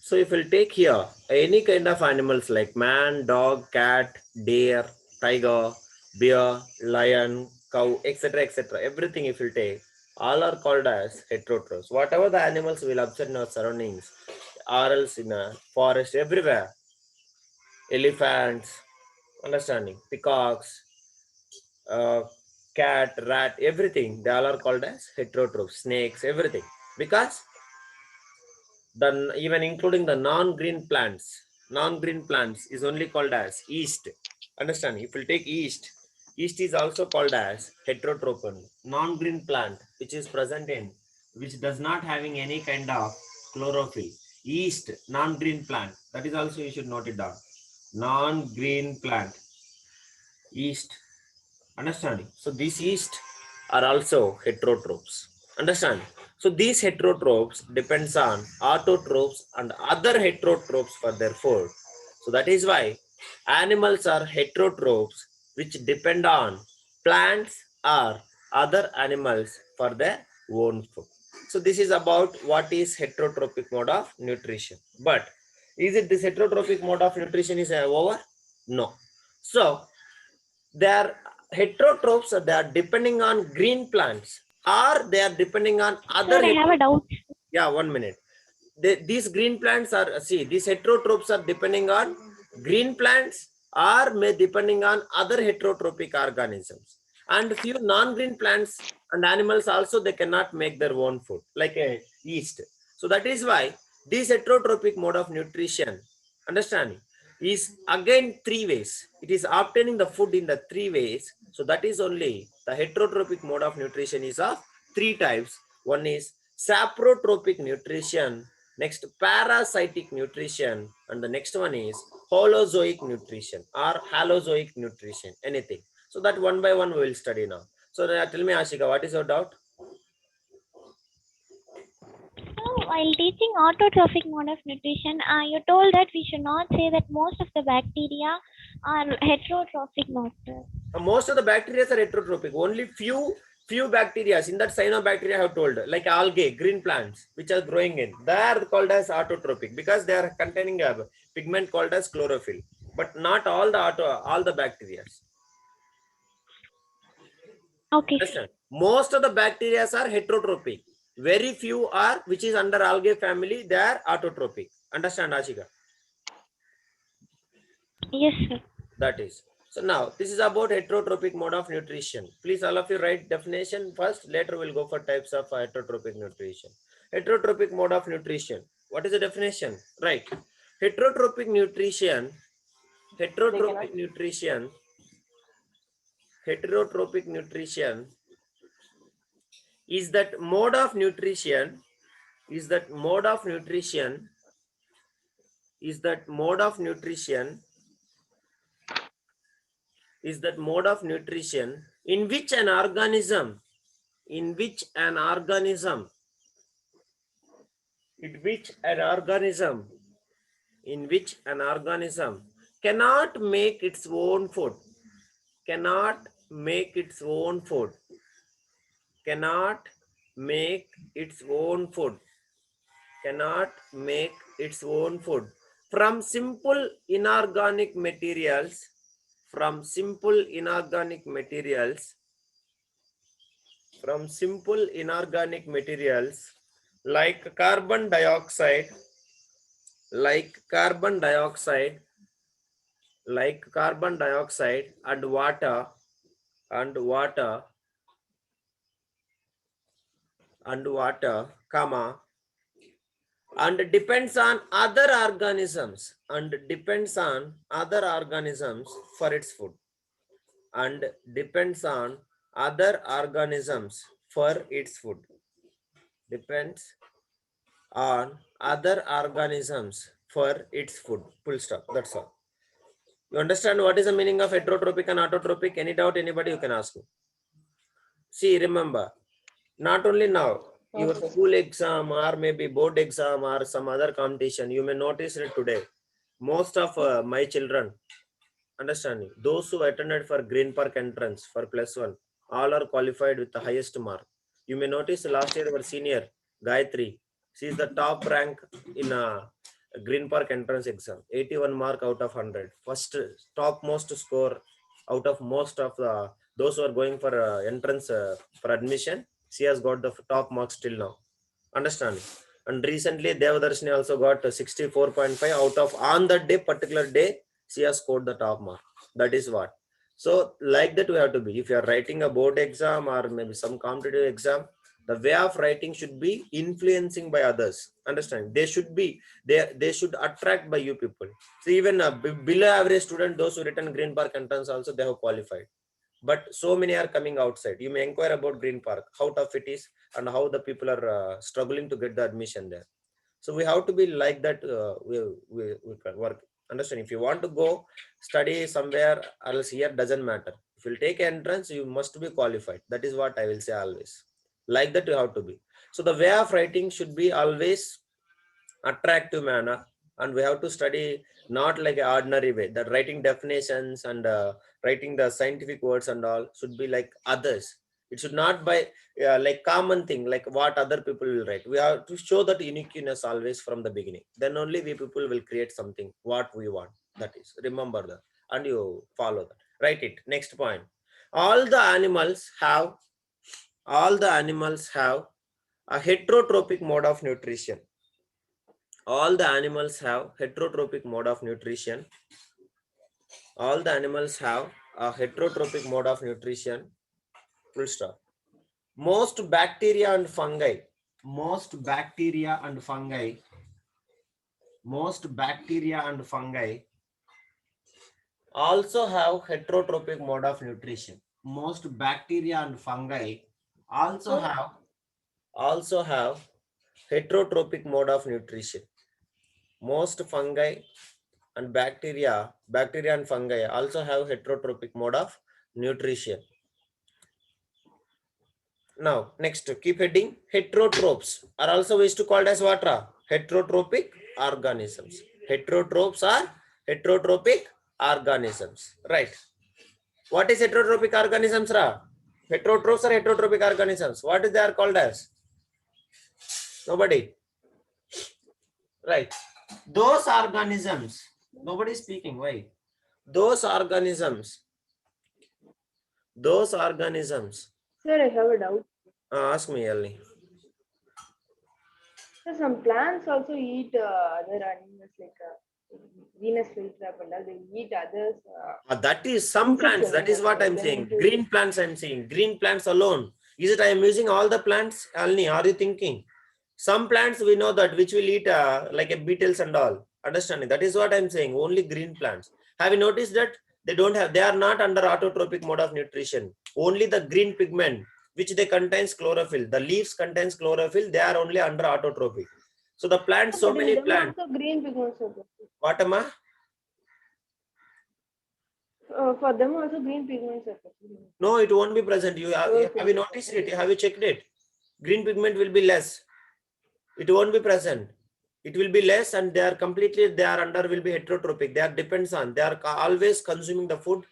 So if we'll take here any kind of animals like man, dog, cat, deer, tiger, bear, lion, cow, etc., etc., everything if you take, all are called as heterotrophs. Whatever the animals will observe in our surroundings, or else in a forest, everywhere, elephants, understanding, peacocks, uh, cat, rat, everything, they all are called as heterotrophs, snakes, everything. Because the even including the non-green plants is only called as yeast. Understand? If we take yeast is also called as heterotroph only. Non-green plant which is present in, which does not having any kind of chlorophyll. Yeast, non-green plant. That is also you should note it down. Non-green plant, yeast. Understanding? So these yeast are also heterotrophs. Understand? So these heterotrophs depends on autotrophs and other heterotrophs for their food. So that is why animals are heterotrophs which depend on plants or other animals for their own food. So this is about what is heterotrophic mode of nutrition. But is it this heterotrophic mode of nutrition is over? No. So they are heterotrophs, they are depending on green plants or they are depending on other. Sir, I have a doubt. Yeah, 1 minute. These green plants are, see, these heterotrophs are depending on green plants or may depending on other heterotrophic organisms. And few non-green plants and animals also, they cannot make their own food, like a yeast. So that is why this heterotrophic mode of nutrition, understanding, is again three ways. It is obtaining the food in the three ways. So that is only the heterotrophic mode of nutrition is of three types. One is saprotropic nutrition, next parasitic nutrition, and the next one is holozoic nutrition or halozoic nutrition, anything. So that one by one we will study now. So tell me, Ashika, what is your doubt? So, while teaching autotrophic mode of nutrition, you told that we should not say that most of the bacteria are heterotrophic, doctor. Most of the bacteria are heterotrophic. Only few bacteria in that cyanobacteria I have told, like algae, green plants, which are growing in, they are called as autotrophic because they are containing a pigment called as chlorophyll. But not all the bacteria. Okay. Understand? Most of the bacteria are heterotrophic. Very few are, which is under algae family, they are autotrophic. Understand, Ashika? Yes, sir. That is. So now this is about heterotrophic mode of nutrition. Please all of you write definition first. Later we'll go for types of heterotrophic nutrition. Heterotrophic mode of nutrition. What is the definition? Right. Heterotrophic nutrition. Heterotrophic nutrition. Heterotrophic nutrition is that mode of nutrition. Is that mode of nutrition. Is that mode of nutrition. Is that mode of nutrition in which an organism in which an organism cannot make its own food, cannot make its own food, cannot make its own food, cannot make its own food from simple inorganic materials, from simple inorganic materials, from simple inorganic materials like carbon dioxide, like carbon dioxide, like carbon dioxide and water, and water, and water, comma, and depends on other organisms, and depends on other organisms for its food, and depends on other organisms for its food, depends on other organisms for its food. Full stop. That's all. You understand what is the meaning of heterotrophic and autotrophic? Any doubt, anybody, you can ask me. See, remember, not only now, your school exam or maybe board exam or some other competition, you may notice it today. Most of my children, understanding, those who attended for Green Park entrance for +1, all are qualified with the highest mark. You may notice last year our senior, Gayatri, she is the top rank in Green Park entrance exam, 81 mark out of 100. First topmost score out of most of the those who are going for entrance for admission. She has got the top marks till now. Understand? And recently Devadarshini also got 64.5 out of on that day, particular day, she has scored the top mark. That is what. So like that we have to be. If you are writing a board exam or maybe some competitive exam, the way of writing should be influencing by others. Understand? They should be they should attract by you people. So even below average student, those who written Green Park entrance also they have qualified. But so many are coming outside. You may inquire about Green Park, how tough it is, and how the people are struggling to get the admission there. So we have to be like that. We can work. Understand? If you want to go study somewhere else, here doesn't matter. If you take entrance, you must be qualified. That is what I will say always. Like that you have to be. So the way of writing should be always attractive manner, and we have to study not like an ordinary way. The writing definitions and writing the scientific words and all should be like others. It should not by like common thing like what other people will write. We have to show that uniqueness always from the beginning, then only we people will create something what we want. That is, remember that, and you follow that. Write it. Next point. all the animals have all the animals have a heterotrophic mode of nutrition. All the animals have heterotrophic mode of nutrition. All the animals have a heterotrophic mode of nutrition. Full stop. Most bacteria and fungi, most bacteria and fungi, most bacteria and fungi also have heterotrophic mode of nutrition. Most bacteria and fungi also have heterotrophic mode of nutrition. Most fungi and bacteria and fungi also have heterotrophic mode of nutrition. Now, next, keep heading. Heterotrophs are also used to called as what? Heterotrophic organisms. Heterotrophs are heterotrophic organisms. Right. What is heterotrophic organisms? Heterotrophs are heterotrophic organisms. What is they are called as? Nobody. Right. Those organisms. Nobody is speaking. Why? Those organisms. Sir, I have a doubt. Ask me, Elni. So some plants also eat other animals like Venus flytrap and all. They eat others. That is some plants. That is what I'm saying. Green plants I'm saying. Green plants alone. Is it I am using all the plants? Alni, are you thinking? Some plants we know that which will eat like a beetles and all. Understanding? That is what I'm saying. Only green plants. Have you noticed that they are not under autotrophic mode of nutrition. Only the green pigment which they contains chlorophyll. The leaves contains chlorophyll. They are only under autotrophic. So the plants, so many plants. Also green pigments. What am I? For them also green pigments are present. No, it won't be present. Have you noticed it? Have you checked it? Green pigment will be less. It won't be present. It will be less, and they are under will be heterotrophic. They are always consuming the food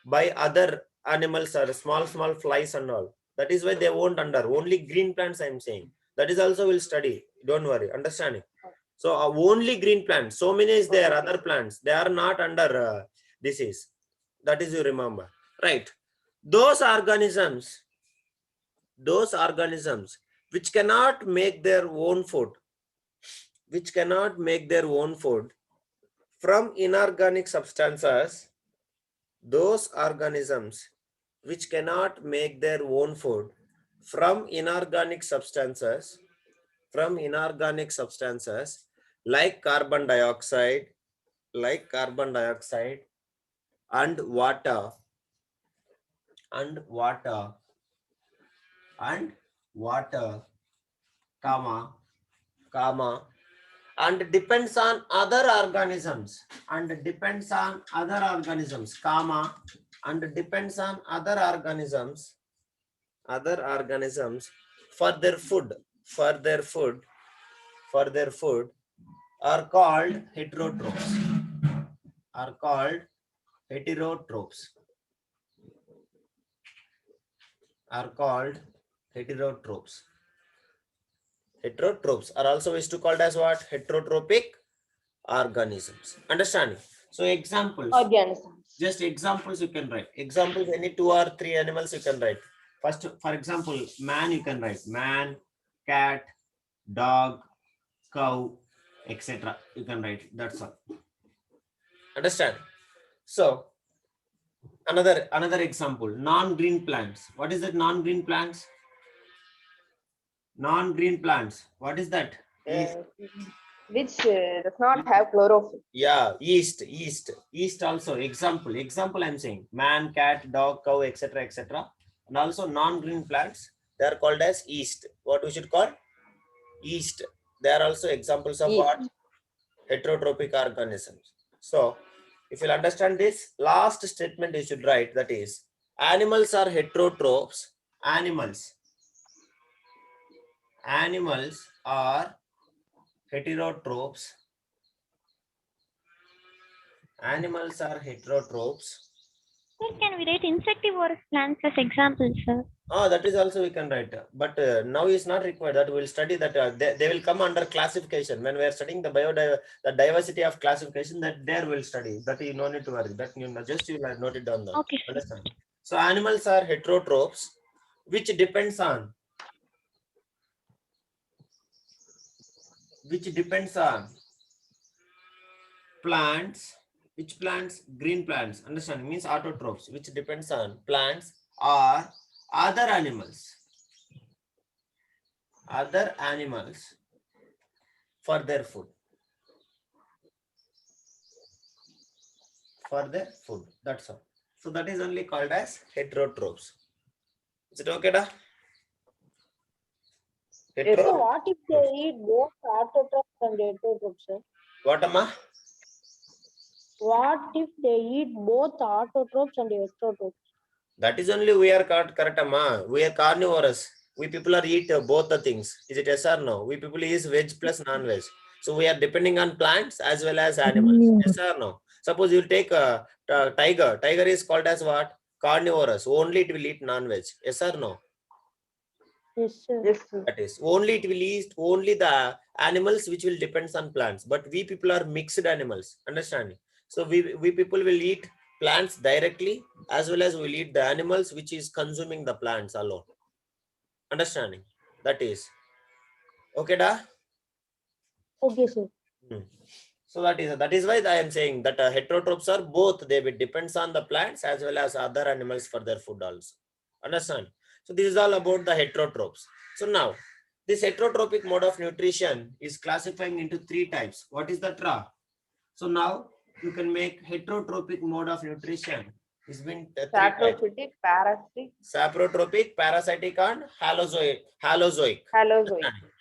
by other animals or small flies and all. That is why they won't under. Only green plants I'm saying. That is also will study. Don't worry. Understanding. So only green plants. So many is there. Other plants. They are not under disease. That is you remember. Right. Those organisms which cannot make their own food, from inorganic substances, those organisms which cannot make their own food from inorganic substances, like carbon dioxide and water, comma, and depends on other organisms, comma, and depends on other organisms for their food, are called heterotrophs. Heterotrophs are also used to called as what? Heterotrophic organisms. Understanding? So examples, Organisms. just examples you can write. Examples, any 2 or 3 animals you can write. First, for example, man you can write. Man, cat, dog, cow, etc. You can write. That's all. Understand? So another example, non-green plants. What is that non-green plants? Non-green plants. What is that? Which does not have chlorophyll. Yeah, yeast also. Example I'm saying, man, cat, dog, cow, etc., etc. And also non-green plants, they are called as yeast. What we should call? Yeast. They are also examples of Yeast. what? Heterotrophic organisms. So if you'll understand this, last statement you should write, that is, animals are heterotrophs. Animals are heterotrophs. Animals are heterotrophs. Sir, can we write insectivorous plants as examples, sir? Oh, that is also we can write, but now is not required. That we'll study that. They will come under classification when we are studying the diversity of classification. That there we'll study. That you no need to worry. That you just you note it down. Okay, sir. Understand? So animals are heterotrophs, which depends on plants. Which plants? Green plants. Understand? Means autotrophs, which depends on plants or other animals. Other animals for their food. For their food. That's all. So that is only called as heterotrophs. Is it okay, da? So what if they eat both autotrophs and heterotrophs, sir? What, Amma? What if they eat both autotrophs and heterotrophs? That is only we are correct, Amma. We are carnivorous. We people are eat both the things. Is it yes or no? We people is veg plus non-veg. So we are depending on plants as well as animals. Yes or no? Suppose you take a tiger. Tiger is called as what? Carnivorous. Only it will eat non-veg. Yes or no? Yes, sir. Yes, sir. That is only it will eat only the animals which will depends on plants. But we people are mixed animals. Understanding? So we people will eat plants directly as well as we'll eat the animals which is consuming the plants alone. Understanding? That is okay, da? Okay, sir. So that is why I am saying that heterotrophs are both. They will depends on the plants as well as other animals for their food also. Understand? So this is all about the heterotrophs. So now this heterotrophic mode of nutrition is classifying into 3 types. What is the tra? So now you can make heterotrophic mode of nutrition. It's been 3 types. Saprophytic, parasitic, Saprotropic, parasitic, and halozoic.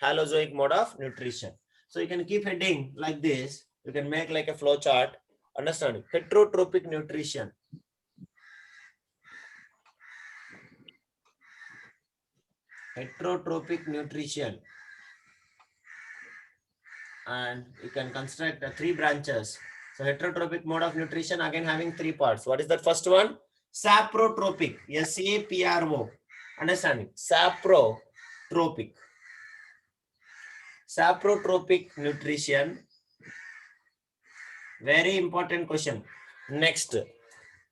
Halozoic mode of nutrition. So you can keep heading like this. You can make like a flow chart. Understanding? Heterotrophic nutrition. Heterotrophic nutrition. And you can construct 3 branches. So heterotrophic mode of nutrition again having 3 parts. What is that first one? Saprotropic. SAPRO. Understanding? Saprotropic. Saprotropic nutrition. Very important question. Next,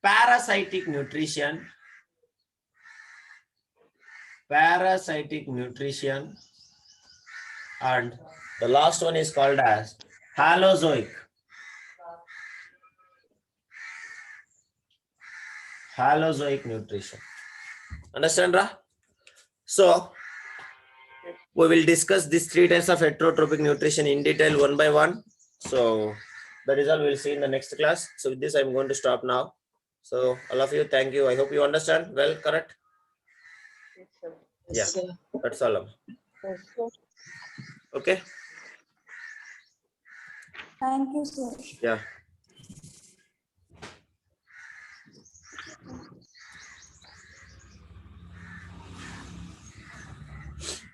parasitic nutrition. Parasitic nutrition. And the last one is called as halozoic. Halozoic nutrition. Understand, Ra? So we will discuss these 3 types of heterotrophic nutrition in detail one by one. So that is all we'll see in the next class. So with this, I'm going to stop now. So all of you, thank you. I hope you understand well, correct? Yes, sir. Yeah, that's all. Yes, sir. Okay. Thank you, sir. Yeah.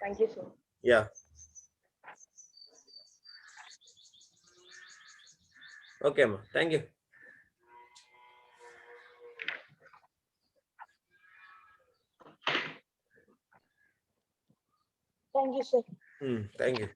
Thank you, sir. Yeah. Okay, ma. Thank you. Thank you, sir. Thank you.